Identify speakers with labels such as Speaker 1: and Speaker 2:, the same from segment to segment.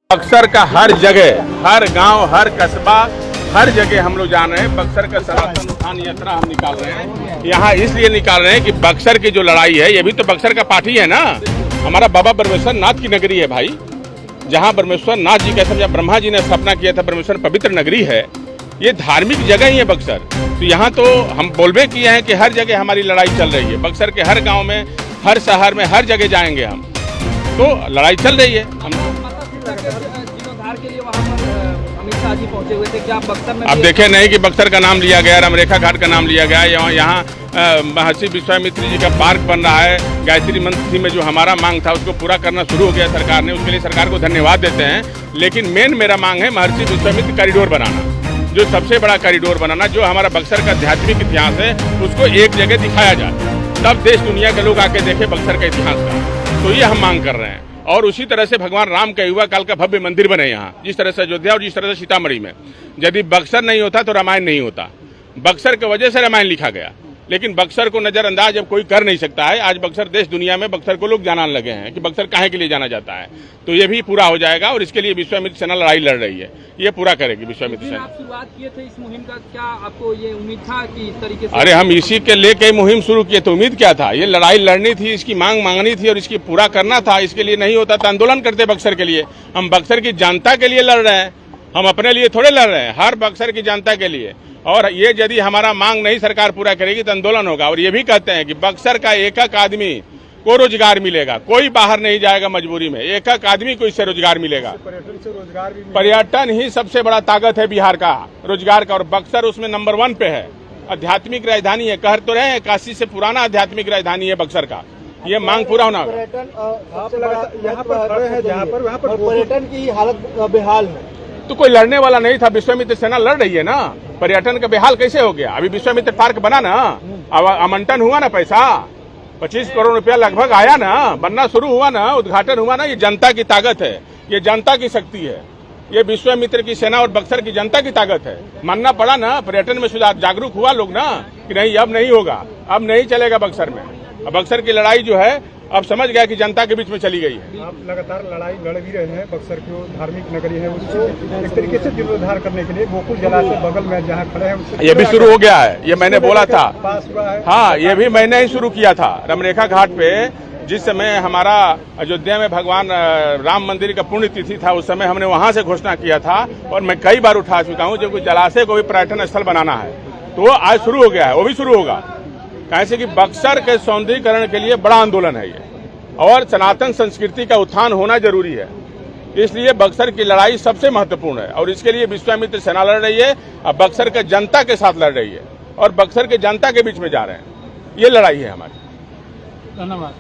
Speaker 1: बक्सर का हर जगह, हर गांव, हर कस्बा, हर जगह हम लोग जान रहे हैं। बक्सर का सनातन उत्थान यात्रा हम निकाल रहे हैं। यहाँ इसलिए निकाल रहे हैं कि बक्सर की जो लड़ाई है, ये भी तो बक्सर का पार्टी है ना। हमारा बाबा ब्रह्मेश्वर नाथ की नगरी है भाई, जहाँ ब्रह्मेश्वर नाथ जी का ब्रह्मा जी ने स्थापना किया था। ब्रह्मेश्वर पवित्र नगरी है, ये धार्मिक जगह ही है बक्सर। तो यहाँ तो हम बोलबे किए हैं कि हर जगह हमारी लड़ाई चल रही है। बक्सर के हर गाँव में, हर शहर में, हर जगह जाएंगे हम, तो लड़ाई चल रही है।
Speaker 2: के लिए वहाँ पर अमित शाह जी पहुंचे हुए थे, क्या बक्सर में?
Speaker 1: अब देखे नहीं कि बक्सर का नाम लिया गया, रामरेखा घाट का नाम लिया गया। यहाँ महर्षि विश्वामित्र जी का पार्क बन रहा है। गायत्री मंत्र में जो हमारा मांग था उसको पूरा करना शुरू हो गया सरकार ने, उसके लिए सरकार को धन्यवाद देते हैं। लेकिन मेन मेरा मांग है महर्षि विश्वामित्र कॉरिडोर बनाना, जो सबसे बड़ा कॉरिडोर बनाना, जो हमारा बक्सर का आध्यात्मिक इतिहास है उसको एक जगह दिखाया जाए, तब देश दुनिया के लोग आके देखे बक्सर का इतिहास का। तो ये हम मांग कर रहे हैं। और उसी तरह से भगवान राम का युवा काल का भव्य मंदिर बने यहाँ, जिस तरह से अयोध्या और जिस तरह से सीतामढ़ी में। यदि बक्सर नहीं होता तो रामायण नहीं होता। बक्सर की वजह से रामायण लिखा गया, लेकिन बक्सर को नजरअंदाज अब कोई कर नहीं सकता है। आज बक्सर देश दुनिया में बक्सर को लोग जानने लगे हैं कि बक्सर काहे के लिए जाना जाता है। तो ये भी पूरा हो जाएगा और इसके लिए विश्वामित्र सेना लड़ाई लड़ रही है, ये पूरा करेगी विश्वामित्र सेना।
Speaker 2: आप शुरुआत किए थे इस मुहिम का, क्या आपको ये उम्मीद था कि इस तरीके से?
Speaker 1: अरे हम इसी के लेके मुहिम शुरू किए, तो उम्मीद क्या था? ये लड़ाई लड़नी थी, इसकी मांग मांगनी थी और इसकी पूरा करना था। इसके लिए नहीं होता तो आंदोलन करते बक्सर के लिए। हम बक्सर की जनता के लिए लड़ रहे हैं, हम अपने लिए थोड़े लड़ रहे हैं, हर बक्सर की जनता के लिए। और ये यदि हमारा मांग नहीं सरकार पूरा करेगी तो आंदोलन होगा। और ये भी कहते हैं कि बक्सर का एक एक आदमी को रोजगार मिलेगा, कोई बाहर नहीं जाएगा मजबूरी में, एक एक आदमी को इससे रोजगार मिलेगा। पर्यटन ही सबसे बड़ा ताकत है बिहार का, रोजगार का, और बक्सर उसमें नंबर 1 पे है। आध्यात्मिक राजधानी है, कह तो रहे हैं काशी से पुराना आध्यात्मिक राजधानी है बक्सर का। ये मांग पूरा होना होगा।
Speaker 3: यहाँ पर खड़े हैं जहाँ पर, वहाँ पर पर्यटन की हालत बेहाल है।
Speaker 1: तो कोई लड़ने वाला नहीं था, विश्वामित्र सेना लड़ रही है ना। पर्यटन का बेहाल कैसे हो गया? अभी विश्वामित्र पार्क बना ना, आवंटन हुआ ना, पैसा 25 करोड़ रुपया लगभग आया ना, बनना शुरू हुआ ना, उद्घाटन हुआ ना। ये जनता की ताकत है, ये जनता की शक्ति है, ये विश्वामित्र की सेना और बक्सर की जनता की ताकत है। मानना पड़ा ना, पर्यटन में सुधार, जागरूक हुआ लोग ना कि नहीं अब नहीं होगा, अब नहीं चलेगा बक्सर में। अब बक्सर की लड़ाई जो है अब समझ गया कि जनता के बीच में चली गई है।
Speaker 3: आप लगातार लड़ाई लड़ भी रहे हैं। बक्सर की धार्मिक नगरी है, उसको एक तरीके से जीर्णोद्धार करने के लिए गोकुल जलाशय बगल में जहाँ खड़े हैं,
Speaker 1: ये भी शुरू हो गया है। ये मैंने बोला था,
Speaker 3: पास हुआ है।
Speaker 1: हाँ, ये भी मैंने ही शुरू किया था। रामरेखा घाट पे जिस समय हमारा अयोध्या में भगवान राम मंदिर का पुण्य तिथि था, उस समय हमने वहां से घोषणा किया था और मैं कई बार उठा चुका हूँ, जो जलाशय को भी पर्यटन स्थल बनाना है। तो वो आज शुरू हो गया है, वो भी शुरू होगा। कैसे कि बक्सर के सौंदर्यीकरण के लिए बड़ा आंदोलन है ये, और सनातन संस्कृति का उत्थान होना जरूरी है। इसलिए बक्सर की लड़ाई सबसे महत्वपूर्ण है और इसके लिए विश्वामित्र सेना लड़ रही है और बक्सर के जनता के साथ लड़ रही है और बक्सर के जनता के बीच में जा रहे हैं। ये लड़ाई है हमारी।
Speaker 2: धन्यवाद।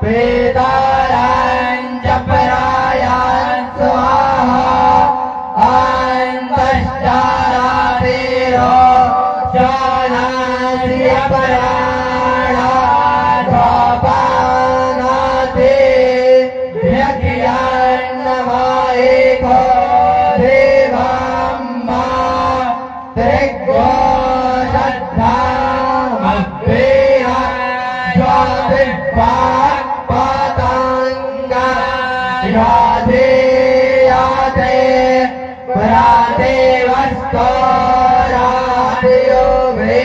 Speaker 4: Pedara राधे राधे राधे वस्तो राधियो वे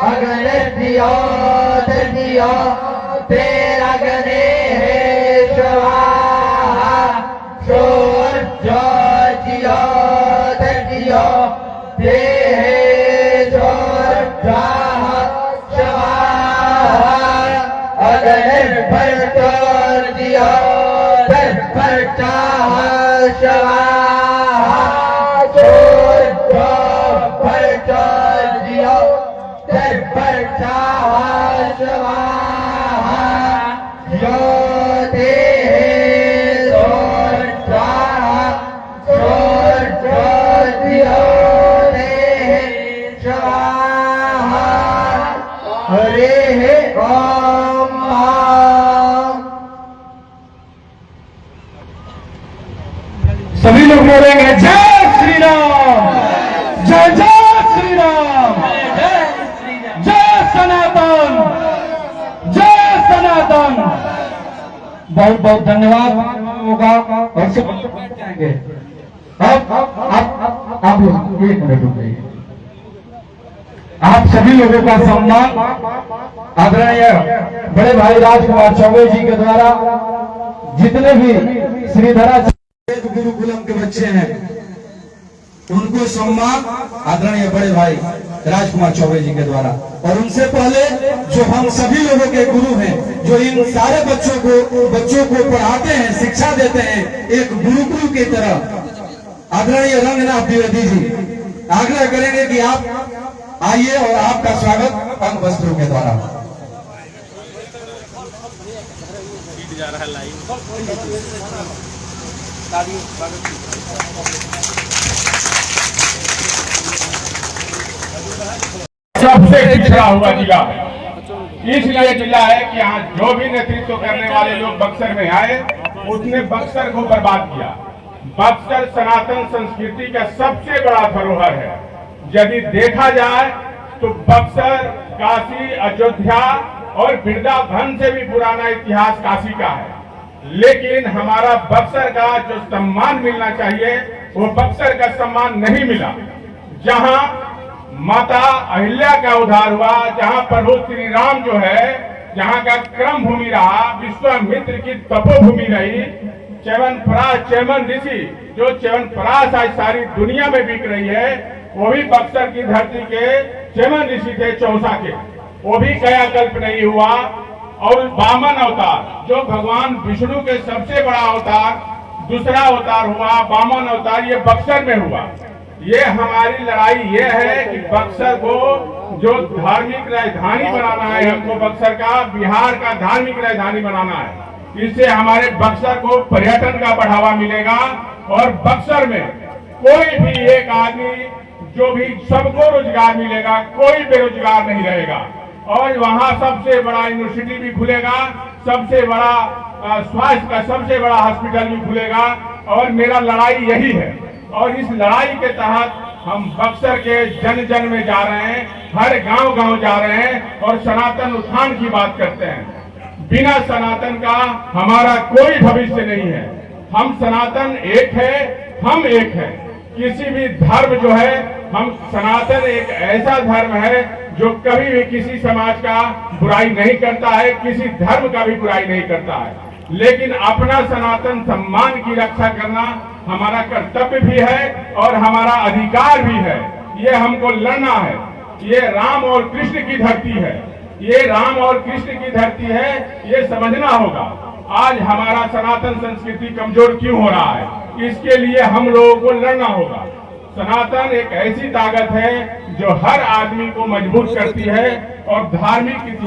Speaker 4: अगन दियो दियो तेरा गने स्वाहा शोर जियो दियो ते शोर अगन भर तोर दियो पर चाह स्वाहा शोर पर तोर दियो पर चाह स्वाहा जो दे शोर दियो दे स्वाहा हरे ओम
Speaker 5: सभी लोग बोलेंगे जय श्री राम, जय जय श्री राम, जय सनातन, जय सनातन। बहुत बहुत धन्यवाद होगा और सब बैठ जाएंगे। अब आप लोग 1 मिनट रुक जाइए। आप सभी लोगों का सम्मान आदरणीय बड़े भाई राजकुमार चौबे जी के द्वारा जितने भी श्रीधरा गुरुकुलम के बच्चे हैं उनको सम्मान आदरणीय बड़े भाई राजकुमार चौबे जी के द्वारा, और उनसे पहले जो हम सभी लोगों के गुरु हैं, जो इन सारे बच्चों को पढ़ाते हैं, शिक्षा देते हैं एक गुरुकुल की तरह, आदरणीय रंगनाथ द्विवेदी जी आग्रह करेंगे कि आप आइए और आपका स्वागत अंग वस्त्रों के द्वारा।
Speaker 1: सबसे पिछड़ा हुआ जिला है, इसलिए जिला है कि यहाँ जो भी नेतृत्व करने वाले लोग बक्सर में आए उसने बक्सर को बर्बाद किया। बक्सर सनातन संस्कृति का सबसे बड़ा धरोहर है। यदि देखा जाए तो बक्सर काशी, अयोध्या और वृंदावन से भी पुराना इतिहास काशी का है, लेकिन हमारा बक्सर का जो सम्मान मिलना चाहिए वो बक्सर का सम्मान नहीं मिला। जहां माता अहिल्या का उद्धार हुआ, जहां प्रभु श्री राम जो है, जहां का क्रम भूमि रहा, विश्वामित्र की तपोभूमि रही, च्यवनप्राश च्यवन ऋषि जो च्यवनप्राश आज सारी दुनिया में बिक रही है, वो भी बक्सर की धरती के च्यवन ऋषि थे, चौसा के, वो भी कायाकल्प नहीं हुआ। और वामन अवतार जो भगवान विष्णु के सबसे बड़ा अवतार, दूसरा अवतार हुआ वामन अवतार, ये बक्सर में हुआ। ये हमारी लड़ाई ये है कि बक्सर को जो धार्मिक राजधानी बनाना है, हमको बक्सर का बिहार का धार्मिक राजधानी बनाना है। इससे हमारे बक्सर को पर्यटन का बढ़ावा मिलेगा और बक्सर में कोई भी एक आदमी जो भी सबको रोजगार मिलेगा, कोई बेरोजगार नहीं रहेगा। और वहाँ सबसे बड़ा यूनिवर्सिटी भी खुलेगा, सबसे बड़ा स्वास्थ्य का सबसे बड़ा हॉस्पिटल भी खुलेगा। और मेरा लड़ाई यही है, और इस लड़ाई के तहत हम बक्सर के जन जन में जा रहे हैं, हर गांव गांव जा रहे हैं और सनातन उत्थान की बात करते हैं। बिना सनातन का हमारा कोई भविष्य नहीं है। हम सनातन एक है, हम एक है। किसी भी धर्म जो है, हम सनातन एक ऐसा धर्म है जो कभी भी किसी समाज का बुराई नहीं करता है, किसी धर्म का भी बुराई नहीं करता है, लेकिन अपना सनातन सम्मान की रक्षा करना हमारा कर्तव्य भी है और हमारा अधिकार भी है। ये हमको लड़ना है। ये राम और कृष्ण की धरती है, ये राम और कृष्ण की धरती है, ये समझना होगा। आज हमारा सनातन संस्कृति कमजोर क्यों हो रहा है, इसके लिए हम लोगों को लड़ना होगा। सनातन एक ऐसी ताकत है जो हर आदमी को मजबूत करती है और धार्मिक